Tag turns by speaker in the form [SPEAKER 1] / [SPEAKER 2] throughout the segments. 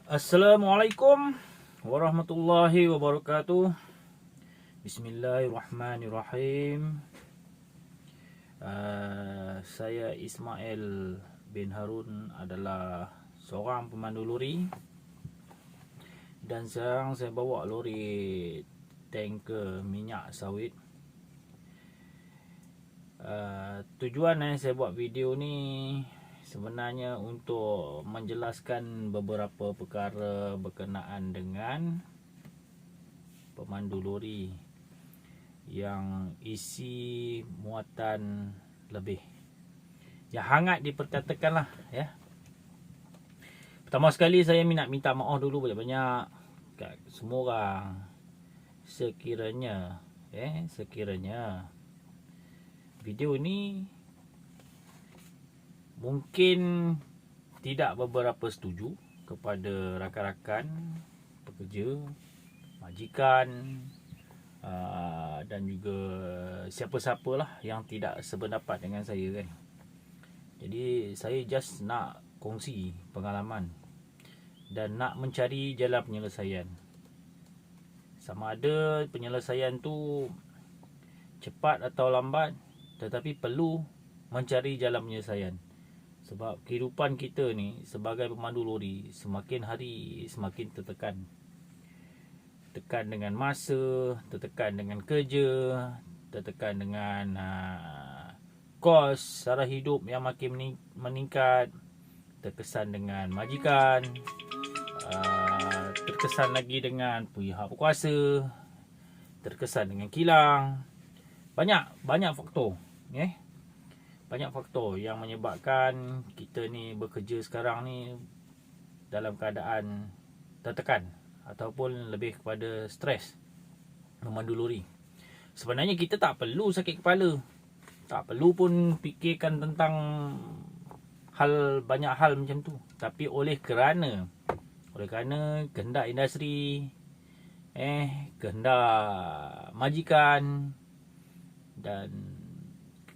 [SPEAKER 1] Assalamualaikum warahmatullahi wabarakatuh. Bismillahirrahmanirrahim. Saya Ismail bin Harun adalah seorang pemandu lori, dan sekarang saya bawa lori tanker minyak sawit. Tujuan saya buat video ni sebenarnya untuk menjelaskan beberapa perkara berkenaan dengan pemandu lori yang isi muatan lebih, yang hangat diperkatakanlah ya. Pertama sekali saya nak minta maaf dulu banyak-banyak kat semua orang. Sekiranya video ni mungkin tidak beberapa setuju kepada rakan-rakan pekerja, majikan, dan juga siapa-siapalah yang tidak sependapat dengan saya kan. Jadi saya just nak kongsi pengalaman dan nak mencari jalan penyelesaian. Sama ada penyelesaian tu cepat atau lambat, tetapi perlu mencari jalan penyelesaian. Sebab kehidupan kita ni sebagai pemandu lori semakin hari semakin tertekan. Tertekan dengan masa, tertekan dengan kerja, tertekan dengan kos sara hidup yang makin meningkat, terkesan dengan majikan, terkesan lagi dengan pihak berkuasa, terkesan dengan kilang. Banyak faktor, banyak faktor yang menyebabkan kita ni bekerja sekarang ni dalam keadaan tertekan ataupun lebih kepada stres memandu lori. Sebenarnya kita tak perlu sakit kepala, tak perlu pun fikirkan tentang banyak hal macam tu. Tapi oleh kerana kehendak industri, kehendak majikan, dan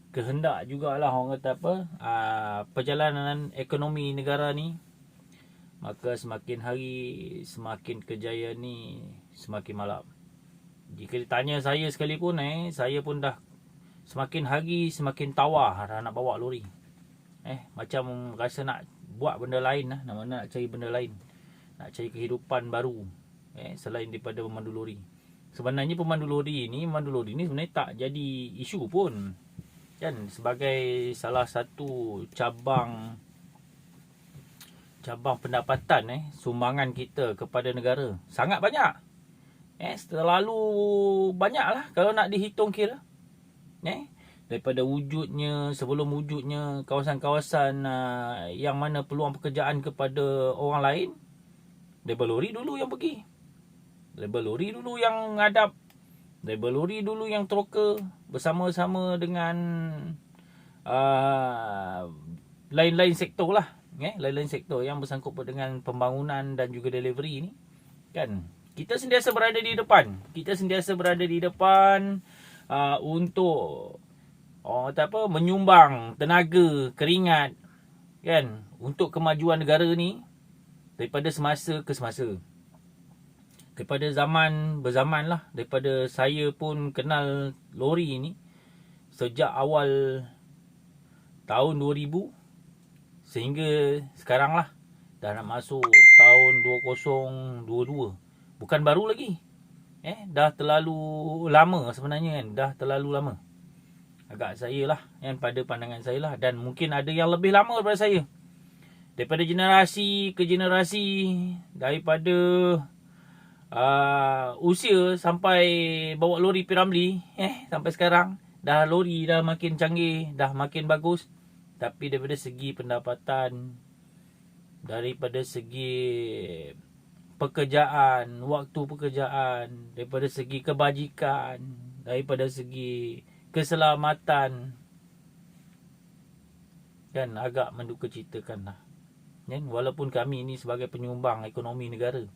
[SPEAKER 1] kehendak jugalah orang kata perjalanan ekonomi negara ni, maka semakin hari semakin kejayaan ni semakin malap. Jika ditanya saya sekalipun, saya pun dah semakin hari semakin tawar nak bawa lori. Macam rasa nak buat benda lain lah, nak cari benda lain, nak cari kehidupan baru selain daripada pemandu lori. Sebenarnya pemandu lori ni sebenarnya tak jadi isu pun kan, sebagai salah satu cabang pendapatan, sumbangan kita kepada negara sangat banyak. Terlalu banyak lah kalau nak dihitung kira. Daripada sebelum wujudnya kawasan-kawasan yang mana peluang pekerjaan kepada orang lain, label lori dulu yang pergi, label lori dulu yang ngadap, label lori dulu yang troka bersama-sama dengan lain-lain sektor lah, lain-lain sektor yang bersangkut dengan pembangunan dan juga delivery ni kan. Kita sentiasa berada di depan, untuk menyumbang tenaga, keringat kan, untuk kemajuan negara ni daripada semasa ke semasa, daripada zaman berzaman lah. Daripada saya pun kenal lori ni sejak awal tahun 2000 sehingga sekarang lah, dah nak masuk tahun 2022. Bukan baru lagi, dah terlalu lama sebenarnya kan, dah terlalu lama agak saya lah pada pandangan saya lah. Dan mungkin ada yang lebih lama daripada saya, daripada generasi ke generasi, daripada usia sampai bawa lori P. Sampai sekarang dah lori dah makin canggih, dah makin bagus. Tapi daripada segi pendapatan, daripada segi pekerjaan, waktu pekerjaan, daripada segi kebajikan, daripada segi keselamatan kan, agak mendukacitakan lah. Walaupun kami ni sebagai penyumbang ekonomi negara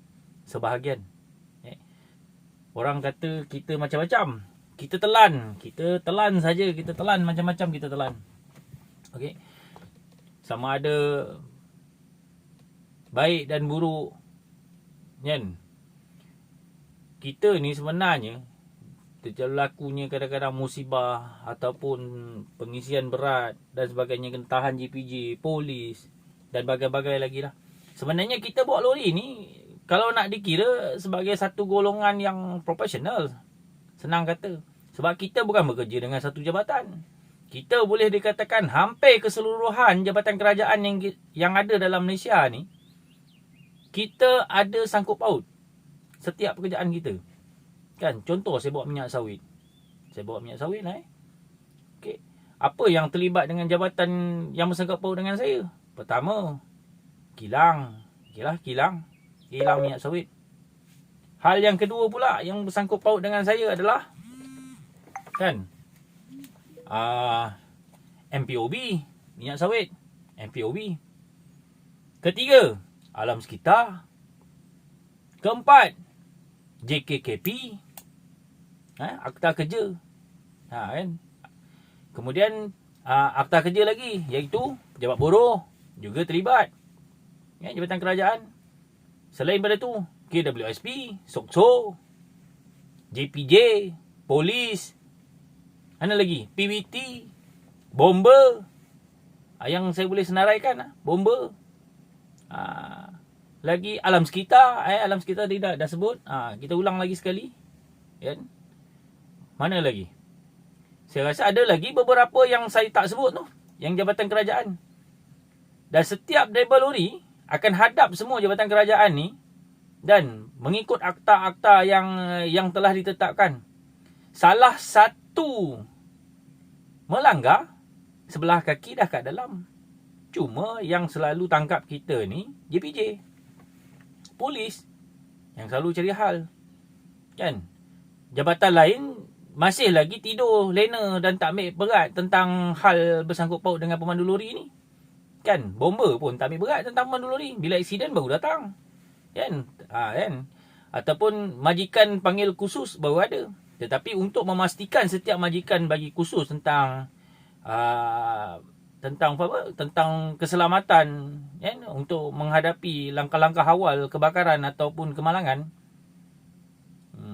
[SPEAKER 1] sebahagian, orang kata kita macam-macam, kita telan saja, kita telan macam-macam, kita telan. Sama ada baik dan buruk, Kan? Kita ni sebenarnya terlakunya kadang-kadang musibah ataupun pengisian berat dan sebagainya, kena tahan JPJ, polis dan bagai-bagai lagi lah. Sebenarnya kita bawa lori ni kalau nak dikira sebagai satu golongan yang profesional, senang kata. Sebab kita bukan bekerja dengan satu jabatan. Kita boleh dikatakan hampir keseluruhan jabatan kerajaan yang ada dalam Malaysia ni, kita ada sangkut paut setiap pekerjaan kita. Kan, contoh saya bawa minyak sawit. Okey. Apa yang terlibat dengan jabatan yang bersangkut paut dengan saya? Pertama, kilang. Okeylah, kilang minyak sawit. Hal yang kedua pula yang bersangkut paut dengan saya adalah kan MPOB, minyak sawit, MPOB. Ketiga, alam sekitar. Keempat, JKKP, akta kerja. Kan? Kemudian akta kerja lagi, iaitu pejabat buruh juga terlibat. Jabatan kerajaan. Selain daripada tu, KWSP, SOKSO, JPJ, polis, mana lagi? PBT, bomba. Yang saya boleh senaraikan, bomba. Lagi alam sekitar. Alam sekitar dia dah sebut. Kita ulang lagi sekali. Kan? Mana lagi? Saya rasa ada lagi beberapa yang saya tak sebut tu, yang jabatan kerajaan. Dan setiap driver lori akan hadap semua jabatan kerajaan ni dan mengikut akta-akta yang telah ditetapkan. Salah satu melanggar, sebelah kaki dah kat dalam. Cuma yang selalu tangkap kita ni JPJ, polis yang selalu cari hal. Kan? Jabatan lain masih lagi tidur lena dan tak ambil berat tentang hal bersangkut paut dengan pemandu lori ni. Kan? Bomba pun tak ambil berat tentang pemandu lori. Bila aksiden baru datang. Kan? Kan? Ataupun majikan panggil khusus baru ada. Tetapi untuk memastikan setiap majikan bagi khusus tentang tentang keselamatan, kan, untuk menghadapi langkah-langkah awal kebakaran ataupun kemalangan,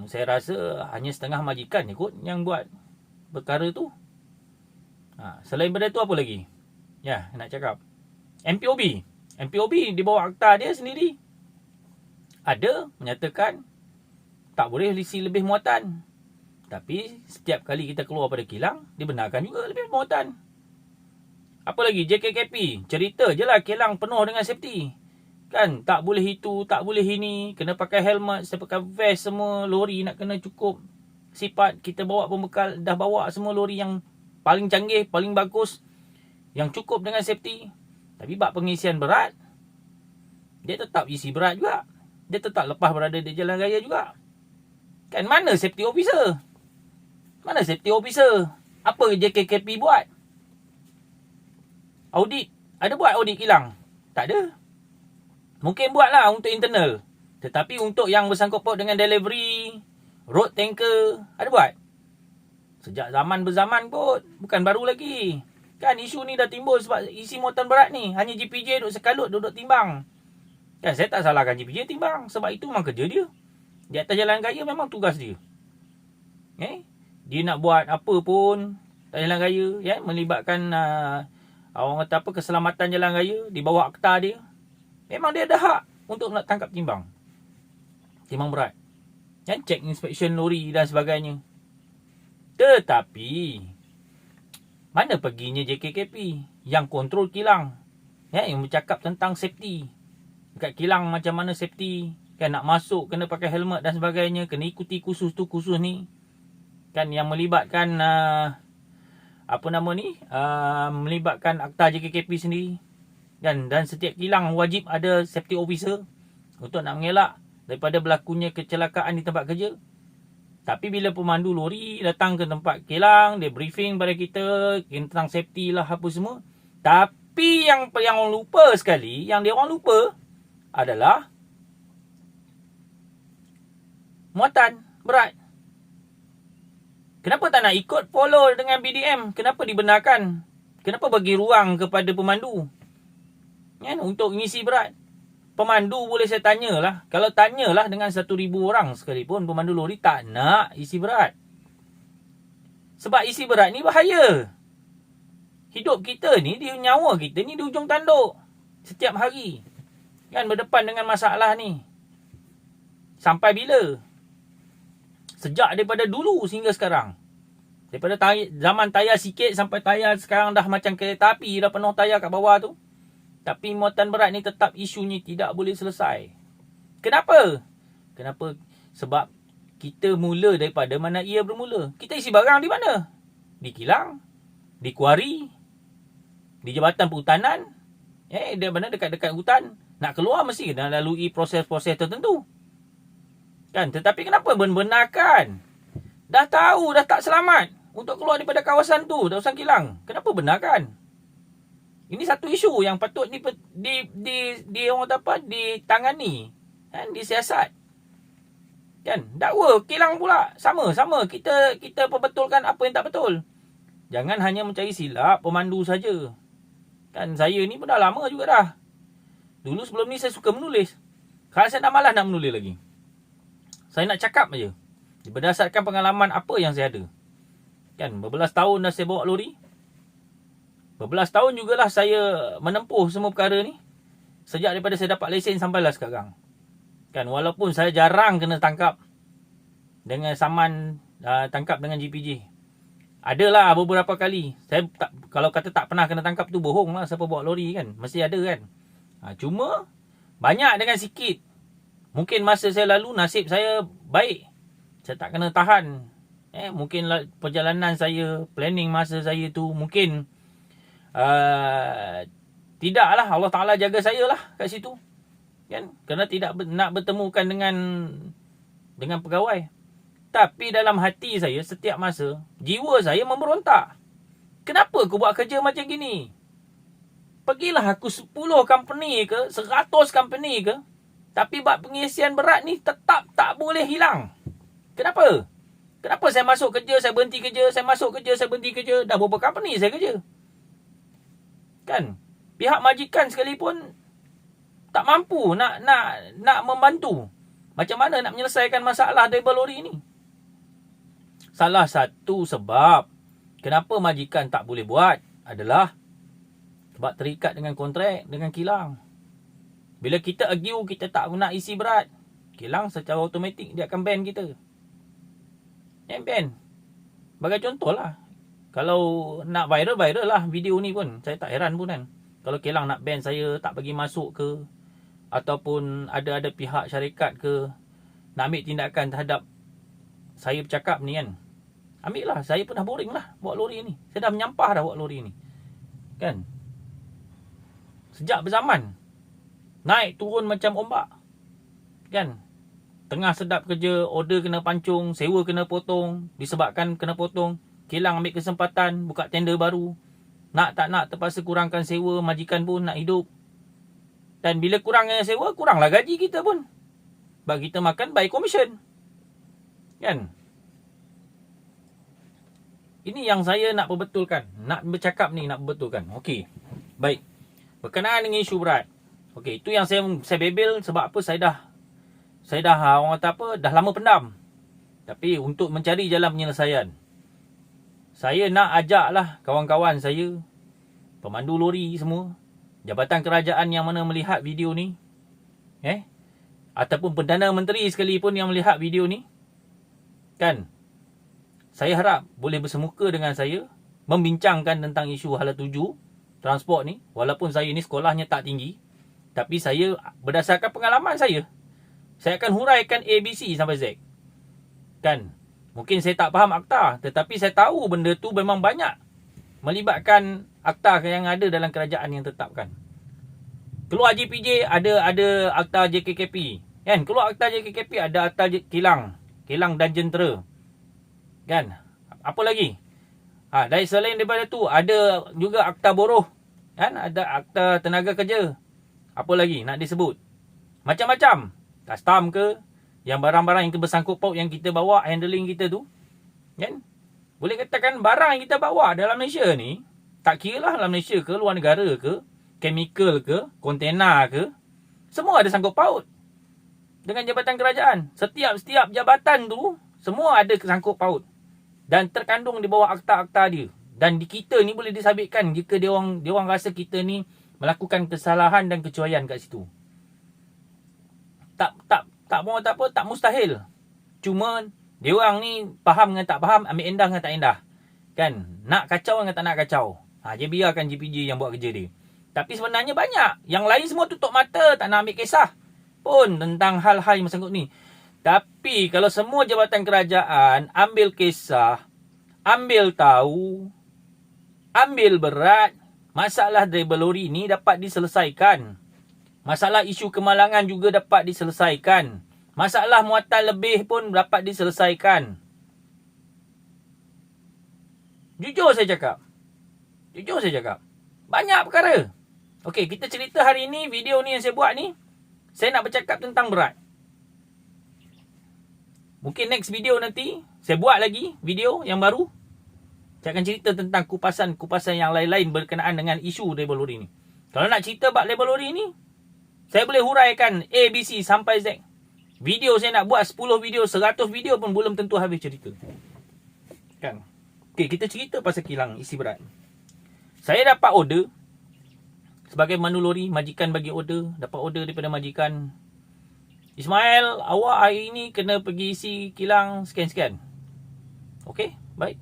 [SPEAKER 1] saya rasa hanya setengah majikan kot yang buat perkara tu. Selain daripada tu apa lagi? Nak cakap MPOB di bawah akta dia sendiri ada menyatakan tak boleh isi lebih muatan. Tapi setiap kali kita keluar pada kilang, dibenarkan juga lebih muatan. Apa lagi? JKKP. Cerita je lah kilang penuh dengan safety. Kan? Tak boleh itu, tak boleh ini. Kena pakai helmet, saya pakai vest semua. Lori nak kena cukup sifat. Kita bawa pembekal, dah bawa semua lori yang paling canggih, paling bagus. Yang cukup dengan safety. Tapi bab pengisian berat, dia tetap isi berat juga. Dia tetap lepas berada di jalan raya juga. Kan? Mana safety officer? Mana safety officer? Apa JKKP buat? Audit. Ada buat audit kilang? Tak ada. Mungkin buatlah untuk internal. Tetapi untuk yang bersangkut paut dengan delivery, road tanker, ada buat? Sejak zaman berzaman pun. Bukan baru lagi. Kan isu ni dah timbul sebab isi muatan berat ni. Hanya JPJ duduk sekalut, duduk timbang. Kan saya tak salahkan JPJ timbang. Sebab itu memang kerja dia. Di atas jalan raya memang tugas dia. Dia nak buat apa pun atas jalan raya, melibatkan orang kata apa, keselamatan jalan raya di bawah akta dia. Memang dia ada hak untuk nak tangkap timbang berat. Check inspection lori dan sebagainya. Tetapi mana perginya JKKP yang kontrol kilang, yang bercakap tentang safety dekat kilang, macam mana safety, kan, nak masuk kena pakai helmet dan sebagainya, kena ikuti kursus tu kursus ni, kan, yang melibatkan melibatkan akta JKKP sendiri. Dan setiap kilang wajib ada safety officer untuk nak mengelak daripada berlakunya kecelakaan di tempat kerja. Tapi bila pemandu lori datang ke tempat kilang, dia briefing pada kita tentang safety lah apa semua. Tapi yang orang lupa sekali, yang dia orang lupa adalah muatan berat. Kenapa tak nak ikut follow dengan BDM? Kenapa dibenarkan? Kenapa bagi ruang kepada pemandu untuk mengisi berat? pemandu boleh saya tanyalah. Kalau tanyalah dengan 1,000 orang sekalipun, pemandu lori tak nak isi berat. Sebab isi berat ni bahaya. Hidup kita ni, nyawa kita ni di ujung tanduk. Setiap hari. Kan berdepan dengan masalah ni. Sampai bila? Sejak daripada dulu sehingga sekarang. Daripada zaman tayar sikit sampai tayar sekarang dah macam kereta api, dah penuh tayar kat bawah tu. Tapi muatan berat ni tetap isunya tidak boleh selesai. Kenapa? Kenapa? Sebab kita mula daripada mana ia bermula. Kita isi barang di mana? Di kilang, di kuari, di jabatan perhutanan. Dia mana dekat-dekat hutan. Nak keluar mesti kena lalui proses-proses tertentu. Kan? Tetapi kenapa benarkan? Dah tahu, dah tak selamat untuk keluar daripada kawasan tu, kawasan kilang. Kenapa benarkan? Ini satu isu yang patut orang kata apa, ditangani, kan, disiasat. Kan? Dakwa kilang pula sama kita perbetulkan apa yang tak betul. Jangan hanya mencari silap pemandu saja. Kan saya ni pun dah lama juga dah. Dulu sebelum ni saya suka menulis. Sekarang saya dah malas nak menulis lagi. Saya nak cakap aja. Berdasarkan pengalaman apa yang saya ada. Kan, berbelas tahun dah saya bawa lori. Berbelas tahun jugalah saya menempuh semua perkara ni. Sejak daripada saya dapat lesen sampailah sekarang. Kan, walaupun saya jarang kena tangkap dengan saman tangkap dengan GPJ. Adalah beberapa kali. Saya kalau kata tak pernah kena tangkap tu bohong lah, siapa bawa lori kan. Mesti ada kan. Cuma banyak dengan sikit. Mungkin masa saya lalu nasib saya baik. Saya tak kena tahan. Mungkin perjalanan saya, planning masa saya tu mungkin tidaklah Allah Ta'ala jaga saya lah kat situ. Kan? Kerana tidak nak bertemukan dengan pegawai. Tapi dalam hati saya setiap masa, jiwa saya memberontak. Kenapa aku buat kerja macam gini? Pergilah aku 10 company ke, 100 company ke, tapi bab pengisian berat ni tetap tak boleh hilang. Kenapa? Kenapa saya masuk kerja, saya berhenti kerja, saya masuk kerja, saya berhenti kerja. Dah berapa company saya kerja. Kan? Pihak majikan sekalipun tak mampu nak membantu. Macam mana nak menyelesaikan masalah daripada lori ni? Salah satu sebab kenapa majikan tak boleh buat adalah sebab terikat dengan kontrak dengan kilang. Bila kita argue, kita tak nak isi berat, kilang secara automatik dia akan ban kita. Ban. Bagai contoh lah. Kalau nak viral lah video ni pun. Saya tak heran pun kan. Kalau kilang nak ban saya, tak bagi masuk ke, ataupun ada pihak syarikat ke, nak ambil tindakan terhadap saya bercakap ni kan. Ambil lah. Saya pun dah boring lah bawa lori ni. Saya dah menyampah dah bawa lori ni. Kan. Sejak berzaman. Naik turun macam ombak. Kan. Tengah sedap kerja, order kena pancung, sewa kena potong. Disebabkan kena potong, kilang ambil kesempatan, buka tender baru. Nak tak nak terpaksa kurangkan sewa, majikan pun nak hidup. Dan bila kurangnya sewa, kuranglah gaji kita pun. Sebab kita makan by commission. Kan? Ini yang saya nak perbetulkan. Nak bercakap ni, nak perbetulkan. Okey. Baik. Berkenaan dengan isu berat. Okey, itu yang saya bebel sebab apa saya dah orang kata apa, dah lama pendam. Tapi untuk mencari jalan penyelesaian, saya nak ajaklah kawan-kawan saya, pemandu lori semua, jabatan kerajaan yang mana melihat video ni, ataupun Perdana Menteri sekalipun yang melihat video ni, kan, saya harap boleh bersemuka dengan saya, membincangkan tentang isu hala tuju transport ni. Walaupun saya ni sekolahnya tak tinggi, tapi saya berdasarkan pengalaman saya akan huraikan ABC sampai Z. Kan? Mungkin saya tak faham akta, tetapi saya tahu benda tu memang banyak melibatkan akta yang ada dalam kerajaan yang tetapkan. Keluar GPJ ada akta JKKP. Kan? Keluar akta JKKP ada akta kilang dan jentera. Kan? Apa lagi? Dari selain daripada tu ada juga akta buruh. Kan? Ada akta tenaga kerja. Apa lagi nak disebut? Macam-macam. Custom ke, yang barang-barang yang bersangkut paut yang kita bawa, handling kita tu, kan? Boleh katakan barang yang kita bawa dalam Malaysia ni, tak kira lah dalam Malaysia ke, luar negara ke, chemical ke, kontena ke, Semua ada sangkut paut dengan jabatan kerajaan. Setiap jabatan tu semua ada sangkut paut dan terkandung di bawah akta-akta dia. Dan di kita ni boleh disabitkan jika dia orang rasa kita ni melakukan kesalahan dan kecuaian kat situ. Tak mustahil. Cuma dia orang ni faham dengan tak faham, ambil endah dengan tak endah. Kan? Nak kacau dengan tak nak kacau. Dia biarkan JPJ yang buat kerja dia. Tapi sebenarnya banyak. Yang lain semua tutup mata, tak nak ambil kisah pun tentang hal-hal yang bersangkut ni. Tapi kalau semua jabatan kerajaan ambil kisah, ambil tahu, ambil berat, masalah driver lori ni dapat diselesaikan. Masalah isu kemalangan juga dapat diselesaikan. Masalah muatan lebih pun dapat diselesaikan. Jujur saya cakap. Banyak perkara. Okey, kita cerita hari ni, video ni yang saya buat ni, saya nak bercakap tentang berat. Mungkin next video nanti, saya buat lagi video yang baru. Saya akan cerita tentang kupasan yang lain-lain berkenaan dengan isu label lori ni. Kalau nak cerita bab label lori ni, saya boleh huraikan A, B, C sampai Z. Video saya nak buat 10 video, 100 video pun belum tentu habis cerita. Kan? Okey, kita cerita pasal kilang isi berat. Saya dapat order sebagai mandu lori, majikan bagi order, dapat order daripada majikan. Ismail, awak hari ni kena pergi isi kilang sekian-sekian. Okey, baik.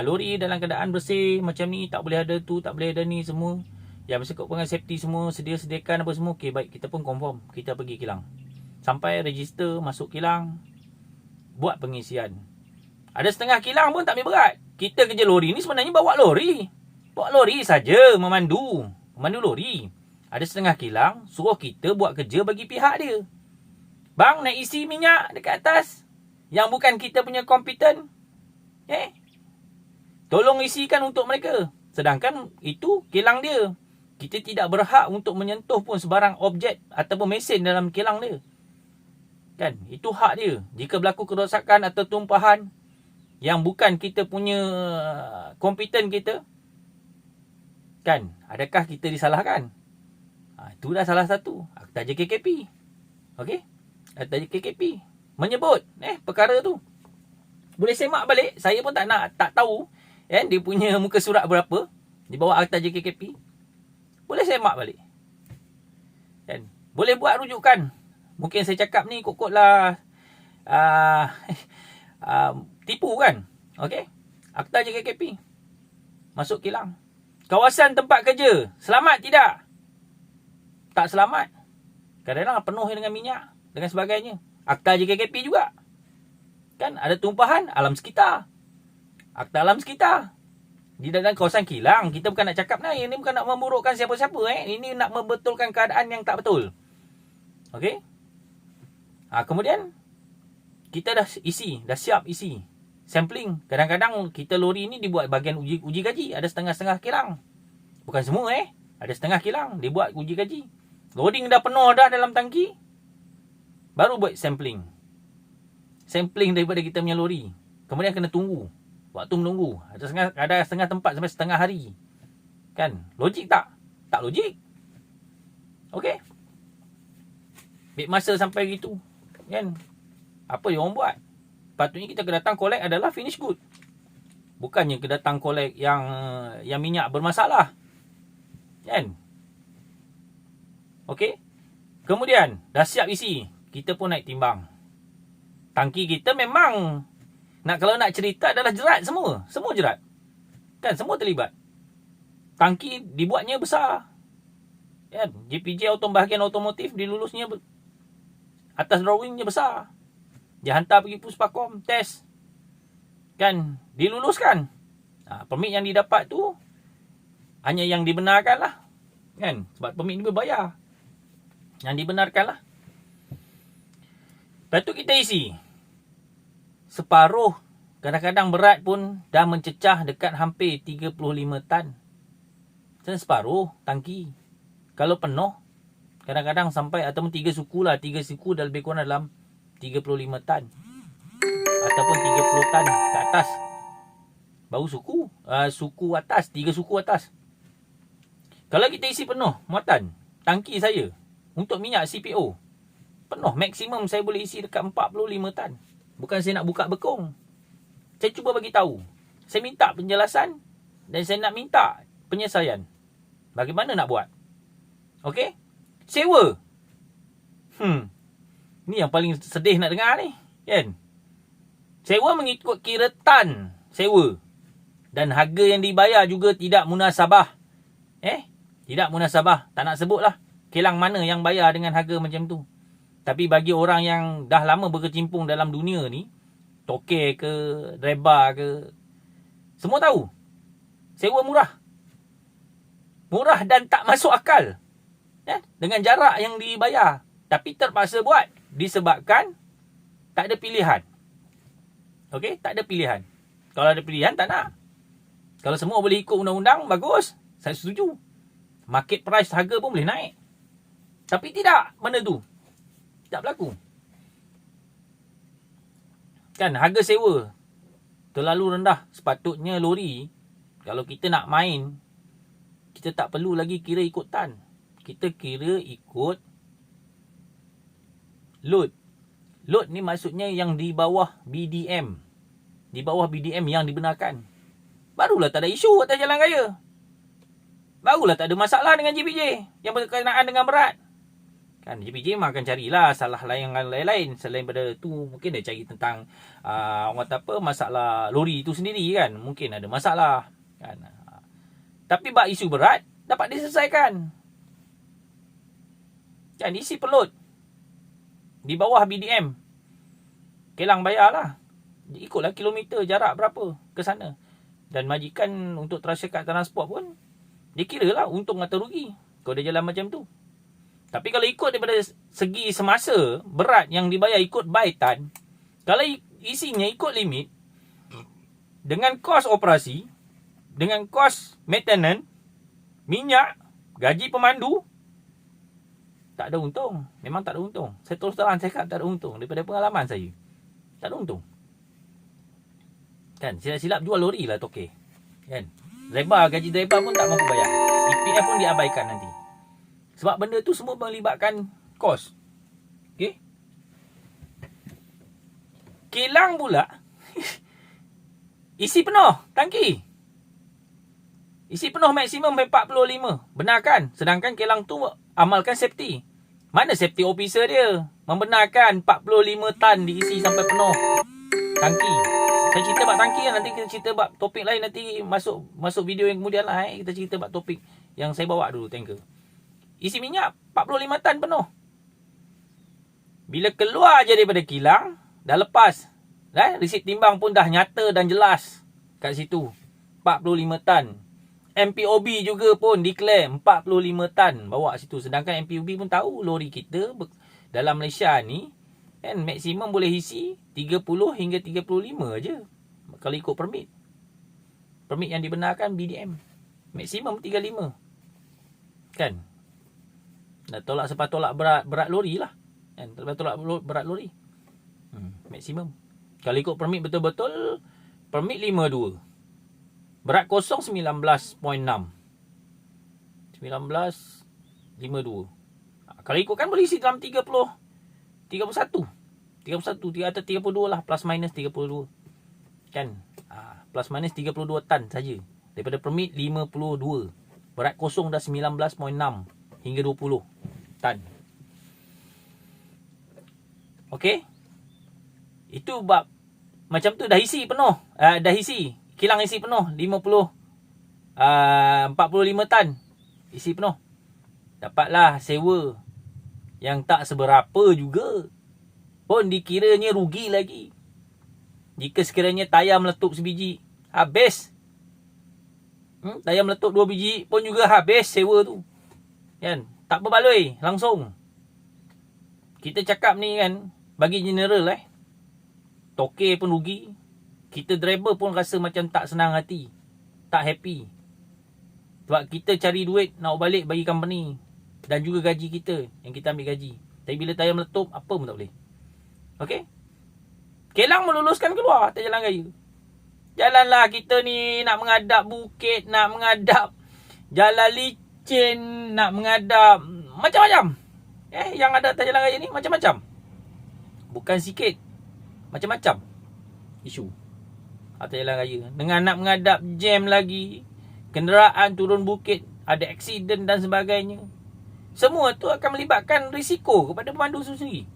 [SPEAKER 1] Lori dalam keadaan bersih macam ni, tak boleh ada tu, tak boleh ada ni semua. Yang bersangkut dengan safety semua, sediakan apa semua. Okey, baik, kita pun confirm, kita pergi kilang. Sampai register, masuk kilang, buat pengisian. Ada setengah kilang pun tak ambil berat. Kita kerja lori ni sebenarnya bawa lori. Bawa lori saja, memandu lori. Ada setengah kilang suruh kita buat kerja bagi pihak dia. Bang, nak isi minyak dekat atas yang bukan kita punya kompeten. Tolong isikan untuk mereka. Sedangkan itu kilang dia. Kita tidak berhak untuk menyentuh pun sebarang objek ataupun mesin dalam kilang dia. Kan? Itu hak dia. Jika berlaku kerosakan atau tumpahan yang bukan kita punya kompeten kita, kan, adakah kita disalahkan? Itu dah salah satu. Akta JKKP. Okey? Akta JKKP menyebut perkara tu. Boleh semak balik. Saya pun tak tahu dia punya muka surat berapa di bawah akta JKKP. Boleh semak balik. Kan? Boleh buat rujukan. Mungkin saya cakap ni kokotlah tipu kan. Okey? Akta JKKP. Masuk kilang. Kawasan tempat kerja, selamat tidak? Tak selamat. Kadang-kadang penuh dengan minyak dengan sebagainya. Akta JKKP juga. Kan ada tumpahan alam sekitar. Akta alam sekitar. Di dalam kawasan kilang, kita bukan nak cakap ini bukan nak memburukkan siapa-siapa Ini nak membetulkan keadaan yang tak betul. Okey? Kemudian kita dah siap isi. Sampling. Kadang-kadang kita lori ni dibuat bahagian uji kaji. Ada setengah-setengah kilang. Bukan semua Ada setengah kilang dibuat uji kaji. Loading dah penuh dah dalam tangki. Baru buat sampling. Sampling daripada kita punya lori. Kemudian kena tunggu. Waktu menunggu. Ada setengah tempat sampai setengah hari. Kan? Logik tak? Tak logik. Okey? Ambil masa sampai gitu. Kan? Apa yang orang buat? Patutnya kita kedatang collect adalah finish good. Bukannya kedatang collect yang minyak bermasalah. Kan? Okey? Kemudian, dah siap isi. Kita pun naik timbang. Tangki kita memang, kalau nak cerita adalah jerat semua. Semua jerat. Kan? Semua terlibat. Tangki dibuatnya besar. Kan? JPJ bahagian otomotif dilulusnya atas drawingnya besar. Dia hantar pergi Puspakom, test. Kan? Diluluskan. Permit yang didapat tu hanya yang dibenarkan lah. Kan? Sebab permit ni berbayar. Yang dibenarkan lah. Lepas tu kita isi. Separuh. Kadang-kadang berat pun dah mencecah dekat hampir 35 tan. Dan separuh tangki. Kalau penuh, kadang-kadang sampai ataupun 3 suku lah. 3 suku dah lebih kurang dalam 35 tan. Ataupun 30 tan ke atas. Baru suku. Suku atas. 3 suku atas. Kalau kita isi penuh muatan. Tangki saya. untuk minyak CPO. Penuh, maksimum saya boleh isi dekat 45 tan. Bukan saya nak buka bekong. Saya cuba bagi tahu. Saya minta penjelasan dan saya nak minta penyelesaian. Bagaimana nak buat? Okey? Sewa. Ni yang paling sedih nak dengar ni, kan? Sewa mengikut kira tan sewa. Dan harga yang dibayar juga tidak munasabah. Tidak munasabah. Tak nak sebut lah. Kilang mana yang bayar dengan harga macam tu. Tapi bagi orang yang dah lama berkecimpung dalam dunia ni, toke ke, reba ke, semua tahu. Sewa murah. Murah dan tak masuk akal. Dengan jarak yang dibayar. Tapi terpaksa buat. Disebabkan tak ada pilihan. Okey? Tak ada pilihan. Kalau ada pilihan, tak nak. Kalau semua boleh ikut undang-undang, bagus. Saya setuju. Market price harga pun boleh naik. Tapi tidak. Mana tu? Tak berlaku. Kan harga sewa terlalu rendah. Sepatutnya lori, kalau kita nak main, kita tak perlu lagi kira ikut tan. Kita kira ikut load. Load ni maksudnya yang di bawah BDM. Di bawah BDM yang dibenarkan. Barulah tak ada isu atas jalan raya. Barulah tak ada masalah dengan JPJ yang berkenaan dengan berat. Kan JPJ memang akan carilah salah lain-lain. Selain daripada tu, mungkin dia cari tentang orang kata apa, masalah lori tu sendiri kan. Mungkin ada masalah kan. Tapi bab isu berat dapat diselesaikan. Kan isi pelot di bawah BDM. Kilang bayarlah. Ikutlah kilometer jarak berapa ke sana. Dan majikan untuk syarikat transport pun dia kira lah untung atau rugi kalau dia jalan macam tu. Tapi kalau ikut daripada segi semasa, berat yang dibayar ikut by tan, kalau isinya ikut limit, dengan kos operasi, dengan kos maintenance, minyak, gaji pemandu, tak ada untung. Memang tak ada untung. Saya terus terang cakap tak ada untung. Daripada pengalaman saya, tak ada untung. Kan, silap-silap jual lori lah toke. Kan, gaji driver pun tak mampu bayar. EPF pun diabaikan nanti. Sebab benda tu semua melibatkan kos. Okey. Kilang pula isi penuh tangki. Isi penuh maksimum 45. Benar kan? Sedangkan kilang tu amalkan safety. Mana safety officer dia? Membenarkan 45 tan diisi sampai penuh tangki. Saya cerita bab tangki lah. Nanti kita cerita bab topik lain. Nanti masuk video yang kemudian lah. Kita cerita bab topik yang saya bawa dulu, tanker. Isi minyak 45 tan penuh. Bila keluar je daripada kilang, dah lepas. Resit timbang pun dah nyata dan jelas kat situ. 45 tan. MPOB juga pun declare 45 tan bawa situ. Sedangkan MPOB pun tahu lori kita dalam Malaysia ni kan maksimum boleh isi 30 hingga 35 je. Kalau ikut permit. Permit yang dibenarkan BDM. Maksimum 35. Kan? Dah tolak sebab tolak berat lori lah. Kan? Tolak berat lori. Maksimum. Kalau ikut permit betul-betul, permit 52. Berat kosong 19.6. 19.52. Kalau ikutkan boleh isi dalam 31 atau 32 lah. Plus minus 32. Kan? Plus minus 32 tan saja. Daripada permit 52. Berat kosong dah 19.6 hingga 20 tan. Okey? Itu bab macam tu dah isi penuh. Dah isi. Kilang isi penuh 45 tan. Isi penuh. Dapatlah sewa yang tak seberapa juga. Pun dikiranya rugi lagi. Jika sekiranya tayar meletup sebiji, habis. Tayar meletup 2 biji pun juga habis sewa tu. Kan? Tak berbaloi langsung. Kita cakap ni kan bagi general toke pun rugi. Kita driver pun rasa macam tak senang hati. Tak happy. Sebab kita cari duit nak balik bagi company. Dan juga gaji kita. Yang kita ambil gaji. Tapi bila tayar meletup, apa pun tak boleh. Okey? Kilang meluluskan keluar atas jalan raya. Jalanlah kita ni nak menghadap bukit. Nak menghadap jalan licin. Nak menghadap macam-macam. Yang ada atas jalan raya ni macam-macam. Bukan sikit, macam-macam isu atas jalan raya. Dengan nak menghadap jam lagi, kenderaan turun bukit, ada aksiden dan sebagainya. Semua tu akan melibatkan risiko kepada pemandu sendiri.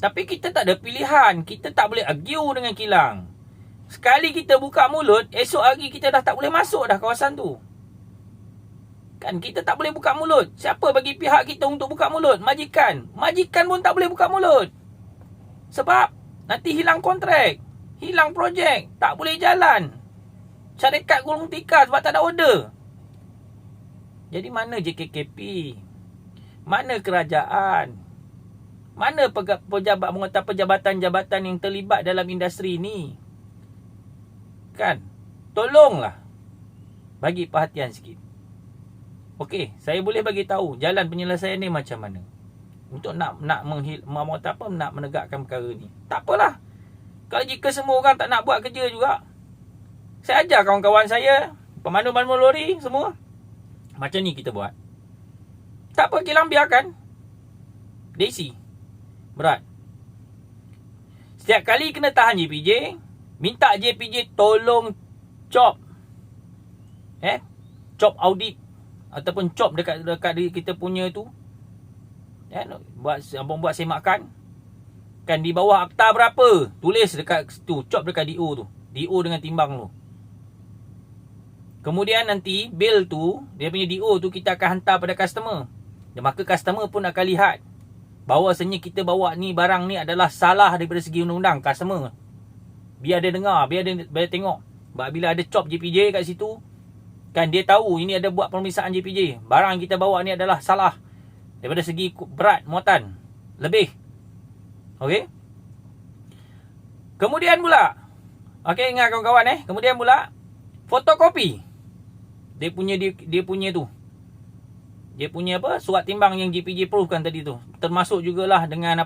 [SPEAKER 1] Tapi kita tak ada pilihan. Kita tak boleh argue dengan kilang. Sekali kita buka mulut, esok hari kita dah tak boleh masuk dah kawasan tu. Kan kita tak boleh buka mulut. Siapa bagi pihak kita untuk buka mulut? Majikan. Majikan pun tak boleh buka mulut. Sebab nanti hilang kontrak, hilang projek, tak boleh jalan. Syarikat gulung tikar sebab tak ada order. Jadi mana JKKP? Mana kerajaan? Mana pejabat menguatkan pejabatan-jabatan yang terlibat dalam industri ni? Kan? Tolonglah bagi perhatian sikit. Okey, saya boleh bagi tahu jalan penyelesaian ni macam mana. Untuk nak menegakkan perkara ni. Tak apalah. Kalau jika semua orang tak nak buat kerja juga, saya ajar kawan-kawan saya, pemandu-pemandu lori semua, macam ni kita buat. Tak apa, kilang biarkan. Desi. Berat. Setiap kali kena tahan JPJ, minta JPJ tolong chop. Chop audit ataupun chop dekat kita punya tu. Buat semakan. Kan di bawah akta berapa? Tulis dekat situ, chop dekat DO tu. DO dengan timbang tu. Kemudian nanti bil tu, dia punya DO tu kita akan hantar pada customer. Dan maka customer pun akan lihat bahawasanya kita bawa ni barang ni adalah salah daripada segi undang-undang. Customer biar dia dengar, biar dia tengok. Sebab bila ada chop JPJ kat situ, kan dia tahu ini ada buat pemeriksaan JPJ. Barang kita bawa ni adalah salah daripada segi berat muatan lebih. Okey. Kemudian pula, okey, ingat kawan-kawan kemudian pula fotokopi. Dia punya tu. Dia punya surat timbang yang JPJ proofkan tadi tu. Termasuk jugalah dengan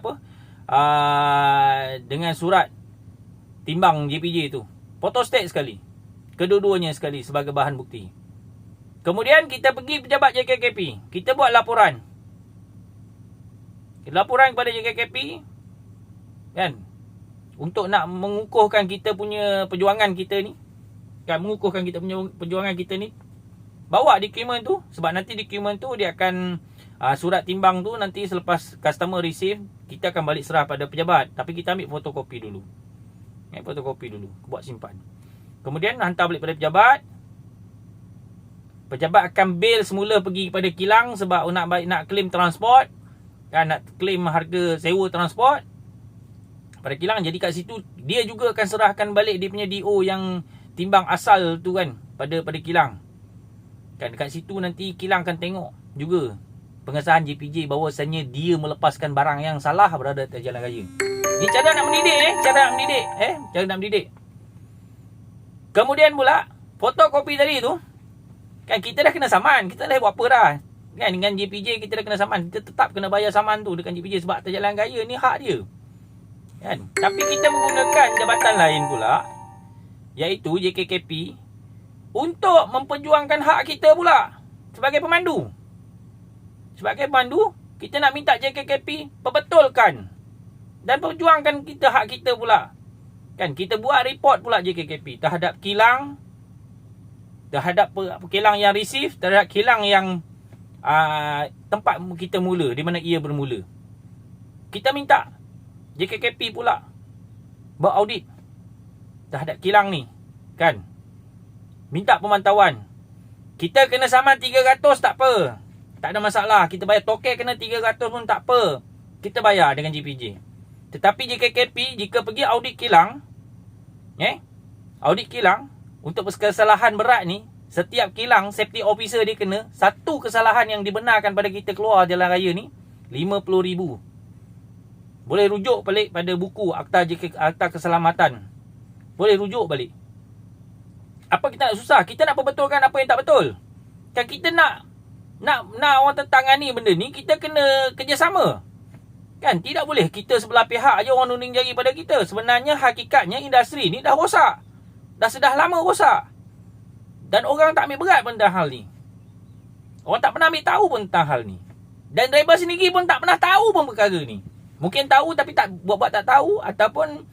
[SPEAKER 1] dengan surat timbang JPJ tu. Photostat sekali. Kedua-duanya sekali sebagai bahan bukti. Kemudian kita pergi pejabat JKKP. Kita buat laporan. Laporan kepada JKKP. Kan? Untuk nak mengukuhkan kita punya perjuangan kita ni. Kan? Mengukuhkan kita punya perjuangan kita ni. Bawa dokumen tu. Sebab nanti dokumen tu dia akan surat timbang tu nanti selepas customer receive, kita akan balik serah pada pejabat. Tapi kita ambil fotokopi dulu. Fotokopi dulu. Buat simpan. Kemudian hantar balik pada pejabat. Pejabat akan bil semula pergi kepada kilang sebab nak claim transport. Kan, nak claim harga sewa transport pada kilang. Jadi kat situ dia juga akan serahkan balik dia punya DO yang timbang asal tu kan pada kilang. Kan dekat situ nanti kilang akan tengok juga pengesahan JPJ bahawasanya dia melepaskan barang yang salah berada di jalan raya. Ni cara nak mendidik cara nak mendidik. Kemudian pula fotokopi tadi tu kan kita dah kena saman, kita dah buat apa dah. Kan dengan JPJ kita dah kena saman, kita tetap kena bayar saman tu dengan JPJ sebab atas jalan raya ni hak dia. Kan? Tapi kita menggunakan jabatan lain pula, iaitu JKKP, untuk memperjuangkan hak kita pula sebagai pemandu. Sebagai pemandu, kita nak minta JKKP perbetulkan dan perjuangkan kita hak kita pula. Kan kita buat report pula JKKP terhadap kilang, terhadap kilang yang receive, terhadap kilang yang tempat kita mula, di mana ia bermula. Kita minta JKKP pula buat audit terhadap kilang ni. Kan? Minta pemantauan. Kita kena saman 300 tak apa. Tak ada masalah. Kita bayar token kena 300 pun tak apa. Kita bayar dengan JPJ. Tetapi JKKP jika pergi audit kilang, audit kilang untuk kesalahan berat ni, setiap kilang safety officer dia kena satu kesalahan yang dibenarkan pada kita keluar jalan raya ni 50,000. Boleh rujuk balik pada buku akta keselamatan. Boleh rujuk balik. Apa kita nak susah? Kita nak perbetulkan apa yang tak betul. Kan kita nak orang tangani benda ni, kita kena kerjasama. Kan tidak boleh kita sebelah pihak aja orang nunding jari pada kita. Sebenarnya hakikatnya industri ni dah rosak. Dah lama rosak. Dan orang tak ambil berat tentang hal ni. Orang tak pernah ambil tahu pun tentang hal ni. Dan driver sendiri pun tak pernah tahu pun perkara ni. Mungkin tahu tapi tak buat-buat tak tahu, ataupun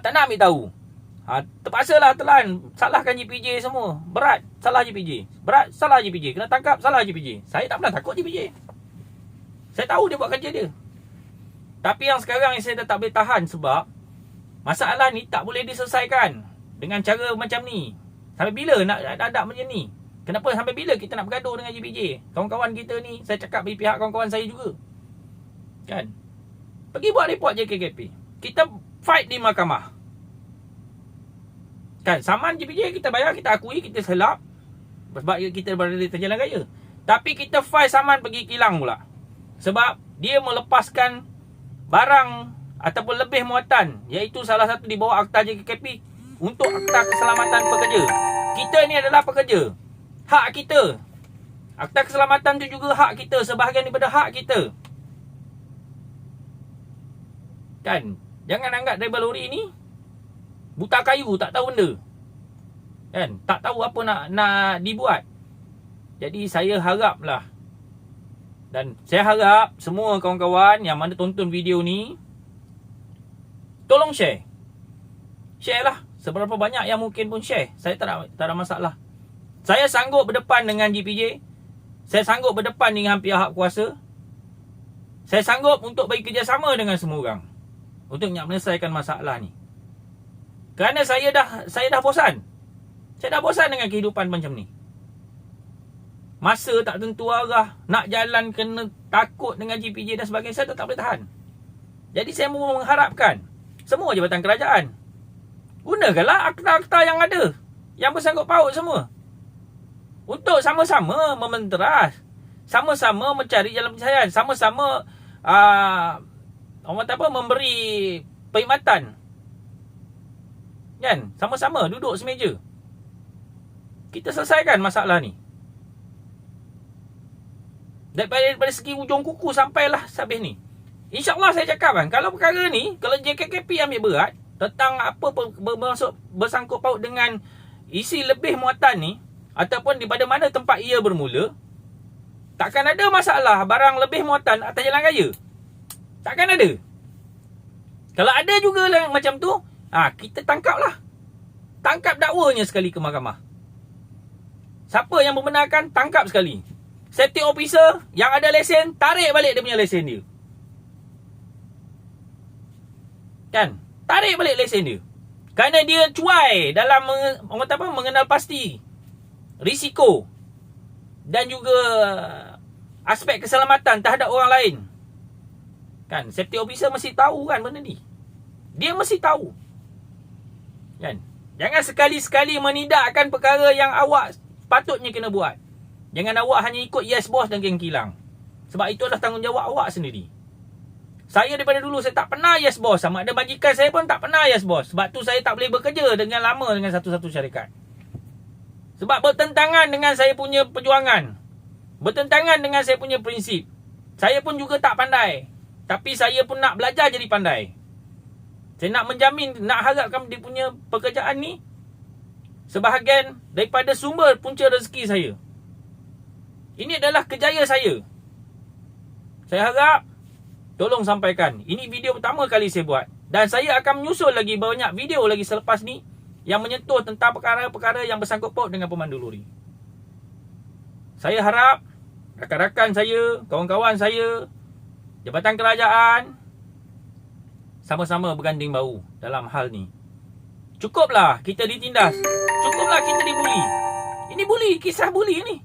[SPEAKER 1] tak nak ambil tahu. Terpaksalah telan, salahkan JPJ semua. Berat, salah JPJ. Berat, salah JPJ. Kena tangkap, salah JPJ. Saya tak pernah takut JPJ. Saya tahu dia buat kerja dia. Tapi yang sekarang yang saya dah tak boleh tahan sebab masalah ni tak boleh diselesaikan dengan cara macam ni. Sampai bila nak ada macam ni? Kenapa sampai bila kita nak bergaduh dengan JPJ? Kawan-kawan kita ni, saya cakap bagi pihak kawan-kawan saya juga. Kan? Pergi buat report JKKP. Kita fight di mahkamah. Kan? Saman JPJ kita bayar, kita akui, kita selap. Sebab kita berada di jalan raya. Tapi kita fight saman pergi kilang pula. Sebab dia melepaskan barang ataupun lebih muatan, iaitu salah satu di bawah akta JKKP untuk akta keselamatan pekerja. Kita ni adalah pekerja. Hak kita. Akta keselamatan tu juga hak kita, sebahagian daripada hak kita. Kan? Jangan anggap driver lori ni buta kayu, tak tahu benda. Kan? Tak tahu apa nak dibuat. Jadi saya haraplah, dan saya harap semua kawan-kawan yang mana tonton video ni, tolong share. Share lah. Seberapa banyak yang mungkin pun share. Saya tak ada masalah. Saya sanggup berdepan dengan JPJ. Saya sanggup berdepan dengan pihak kuasa. Saya sanggup untuk bagi kerjasama dengan semua orang untuk nak menyelesaikan masalah ni. Kerana saya dah bosan. Saya dah bosan dengan kehidupan macam ni. Masa tak tentu arah, nak jalan kena takut dengan JPJ dan sebagainya, saya tak boleh tahan. Jadi saya mengharapkan semua jabatan kerajaan, gunakanlah akta-akta yang ada, yang bersangkut paut semua, untuk sama-sama mementeras, sama-sama mencari jalan penyelesaian, sama-sama memberi perkhidmatan. Kan? Sama-sama duduk semeja. Kita selesaikan masalah ni. Daripada segi ujung kuku sampailah habis ni. InsyaAllah saya cakap kan, kalau perkara ni, kalau JKKP ambil berat tentang apa bersangkut paut dengan isi lebih muatan ni, ataupun daripada mana tempat ia bermula, takkan ada masalah barang lebih muatan atas jalan raya. Takkan ada. Kalau ada juga lah macam tu, kita tangkaplah. Tangkap dakwanya sekali ke mahkamah. Siapa yang membenarkan, tangkap sekali. Safety officer yang ada lesen, tarik balik dia punya lesen dia. Kan? Tarik balik lesen dia. Kerana dia cuai dalam mengenal pasti risiko dan juga aspek keselamatan terhadap orang lain. Kan? Safety officer mesti tahu kan benda ni. Dia mesti tahu. Kan? Jangan sekali-sekali menidakkan perkara yang awak patutnya kena buat. Jangan awak hanya ikut yes boss dan geng kilang. Sebab itu adalah tanggungjawab awak sendiri. Saya daripada dulu saya tak pernah yes boss. Sama ada majikan saya pun tak pernah yes boss. Sebab tu saya tak boleh bekerja dengan lama dengan satu-satu syarikat. Sebab bertentangan dengan saya punya perjuangan. Bertentangan dengan saya punya prinsip. Saya pun juga tak pandai. Tapi saya pun nak belajar jadi pandai. Saya nak menjamin, nak harapkan dia punya pekerjaan ni sebahagian daripada sumber punca rezeki saya. Ini adalah kejayaan saya. Saya harap tolong sampaikan. Ini video pertama kali saya buat. Dan saya akan menyusul lagi banyak video lagi selepas ni yang menyentuh tentang perkara-perkara yang bersangkut paut dengan pemandu lori. Saya harap rakan-rakan saya, kawan-kawan saya, jabatan kerajaan sama-sama berganding bahu dalam hal ni. Cukuplah kita ditindas. Cukuplah kita dibuli. Ini buli, kisah buli ni.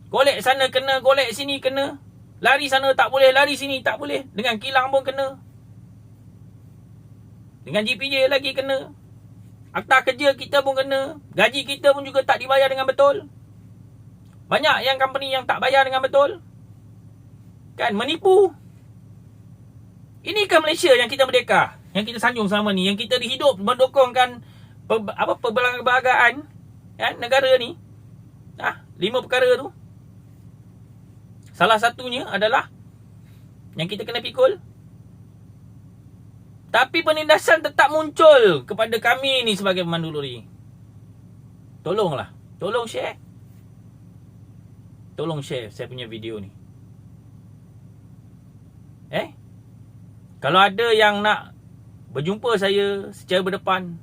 [SPEAKER 1] Golek sana kena, golek sini kena. Lari sana tak boleh, lari sini tak boleh. Dengan kilang pun kena. Dengan JPJ lagi kena. Akta kerja kita pun kena. Gaji kita pun juga tak dibayar dengan betul. Banyak yang company yang tak bayar dengan betul. Kan, menipu. Inikah Malaysia yang kita merdeka, yang kita sanjung selama ni, yang kita dihidup mendokongkan perbelangan kan, negara ni. 5 perkara tu. Salah satunya adalah yang kita kena pikul. Tapi penindasan tetap muncul kepada kami ni sebagai pemandu lori. Tolonglah, tolong share. Tolong share saya punya video ni. Kalau ada yang nak berjumpa saya secara berdepan,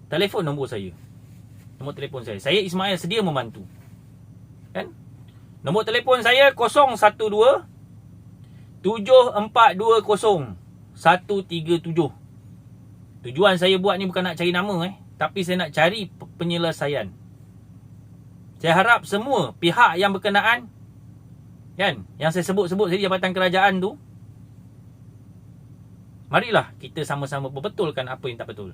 [SPEAKER 1] telefon nombor saya. Nombor telefon saya. Saya Ismail sedia membantu. Kan? Nombor telefon saya 012 7420 137. Tujuan saya buat ni bukan nak cari nama tapi saya nak cari penyelesaian. Saya harap semua pihak yang berkenaan, kan, yang saya sebut-sebut tadi, Jabatan Kerajaan tu, marilah kita sama-sama berbetulkan apa yang tak betul.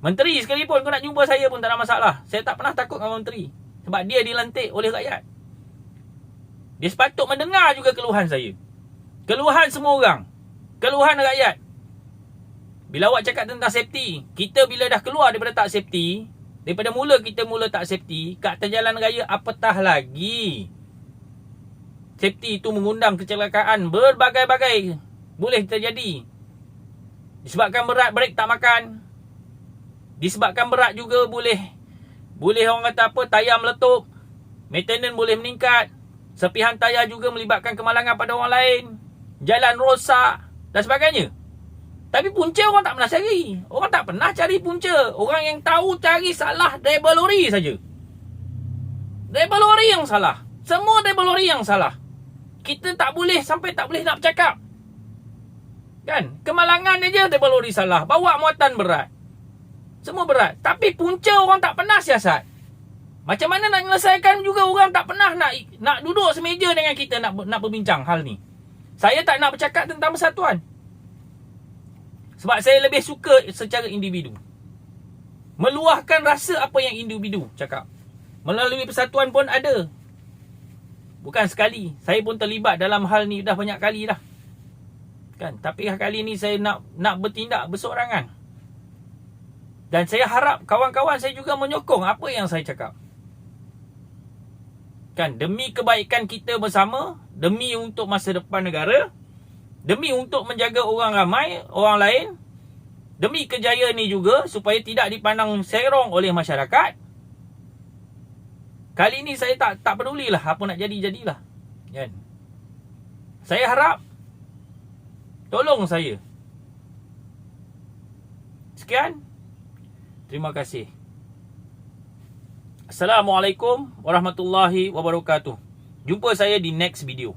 [SPEAKER 1] Menteri sekalipun kau nak jumpa saya pun tak ada masalah. Saya tak pernah takut dengan menteri, sebab dia dilantik oleh rakyat. Dia sepatut mendengar juga keluhan saya, keluhan semua orang, keluhan rakyat. Bila awak cakap tentang safety, kita bila dah keluar daripada tak safety, daripada kita mula tak safety, kat atas jalan raya apatah lagi. Safety itu mengundang kecelakaan berbagai-bagai boleh terjadi. Disebabkan berat, brek tak makan. Disebabkan berat juga boleh orang kata apa, tayar meletup, maintenance boleh meningkat. Serpihan tayar juga melibatkan kemalangan pada orang lain, jalan rosak dan sebagainya. Tapi punca orang tak pernah cari. Orang tak pernah cari punca. Orang yang tahu cari salah driver lori saja. Driver lori yang salah. Semua driver lori yang salah. Kita tak boleh nak bercakap. Kan? Kemalangan je driver lori salah. Bawa muatan berat. Semua berat. Tapi punca orang tak pernah siasat. Macam mana nak menyelesaikan juga, orang tak pernah nak duduk semeja dengan kita nak berbincang hal ni. Saya tak nak bercakap tentang persatuan. Sebab saya lebih suka secara individu. Meluahkan rasa apa yang individu cakap. Melalui persatuan pun ada. Bukan sekali. Saya pun terlibat dalam hal ni dah banyak kali dah. Kan? Tapi kali ni saya nak bertindak bersorangan. Dan saya harap kawan-kawan saya juga menyokong apa yang saya cakap. Kan? Demi kebaikan kita bersama, demi untuk masa depan negara, demi untuk menjaga orang ramai, orang lain, demi kejayaan ni juga supaya tidak dipandang serong oleh masyarakat. Kali ni saya tak pedulilah apa nak jadilah. Kan? Saya harap tolong saya. Sekian. Terima kasih. Assalamualaikum warahmatullahi wabarakatuh. Jumpa saya di next video.